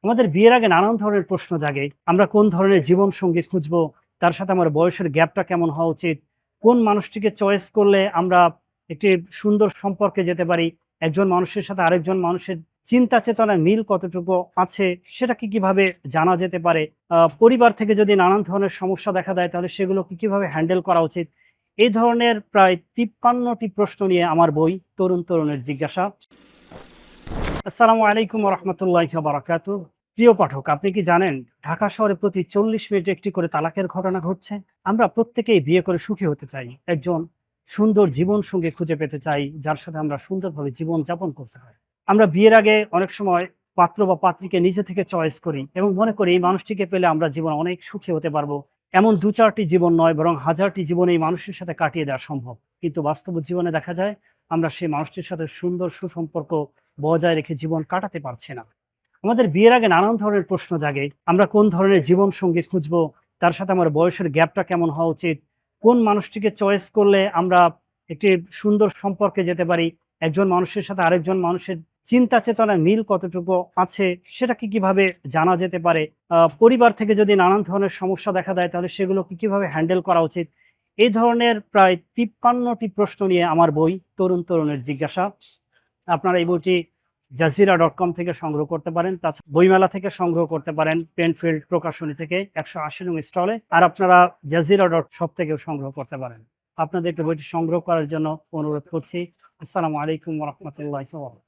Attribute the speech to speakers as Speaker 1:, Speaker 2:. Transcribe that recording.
Speaker 1: আমাদের বিয়ের আগে নানান ধরনের প্রশ্ন জাগে। আমরা কোন ধরনের জীবনসঙ্গী খুঁজবো? তার সাথে আমার বয়সের গ্যাপটা কেমন হওয়া উচিত? কোন মানুষটিকে চয়েস করলে আমরা একটি সুন্দর সম্পর্কে যেতে পারি? একজন মানুষের সাথে আরেকজন মানুষের চিন্তা চেতনার মিল কতটুকু আছে সেটাকে কিভাবে জানা যেতে পারে? পরিবার থেকে যদি নানান ধরনের সমস্যা দেখা দেয় তাহলে সেগুলোকে কিভাবে হ্যান্ডেল করা উচিত? এই ধরনের প্রায় ৫৩ টি প্রশ্ন নিয়ে আমার বই তরুণ তরুণের জিজ্ঞাসা। আসসালামু আলাইকুম ওয়া রাহমাতুল্লাহি ওয়া বারাকাতুহু। প্রিয় পাঠক, আপনি কি জানেন ঢাকা শহরে প্রতি ৪০ মিনিটে একটি করে তালাকের ঘটনা ঘটছে? আমরা প্রত্যেকেই বিয়ে করে সুখী হতে চাই। একজন সুন্দর জীবনসঙ্গী খুঁজে পেতে চাই, যার সাথে আমরা সুন্দরভাবে জীবনযাপন করতে পারি। আমরা বিয়ের আগে অনেক সময় পাত্র বা পাত্রীকে নিজে থেকে চয়েস করি এবং মনে করি এই মানুষটিকে পেলে আমরা জীবনে অনেক সুখী হতে পারবো। এমন ২-৪টি জীবন নয়, বরং হাজারটি জীবন এই মানুষের সাথে কাটিয়ে দেওয়া সম্ভব। কিন্তু বাস্তব জীবনে দেখা যায় আমরা সেই মানুষটির সাথে সুন্দর সুসম্পর্ক বজায় রেখে জীবন কাটাতে পারছে না। আমাদের বিয়ের আগে নানান ধরনের প্রশ্ন জাগে। আমরা কোন ধরনের জীবনসঙ্গী খুঁজবো? তার সাথে আমার বয়সের গ্যাপটা কেমন হওয়া উচিত? কোন মানুষটিকে চয়েস করলে আমরা একটি সুন্দর সম্পর্কে যেতে পারি? একজন মানুষের সাথে আরেকজন মানুষের চিন্তা চেতনার মিল কতটুকু আছে সেটাকে কিভাবে জানা যেতে পারে? পরিবার থেকে যদি নানান ধরনের সমস্যা দেখা দেয় তাহলে সেগুলোকে কিভাবে হ্যান্ডেল করা উচিত? এই ধরনের প্রায় ৫৩ টি প্রশ্ন নিয়ে আমার বই তরুণ তরুণের জিজ্ঞাসা। আপনারা এই বইটি jazeera.com থেকে সংগ্রহ করতে পারেন। তাছাড়া বইমেলা থেকে সংগ্রহ করতে পারেন, পেনফিল্ড প্রকাশনী থেকে ১৮০ নং স্টলে। আর আপনারা jazeera.shop থেকেও সংগ্রহ করতে পারেন। আপনাদেরকে বইটি সংগ্রহ করার জন্য অনুরোধ করছি। আসসালামু আলাইকুম ওয়া রাহমাতুল্লাহি ওয়া বারাকাতুহু।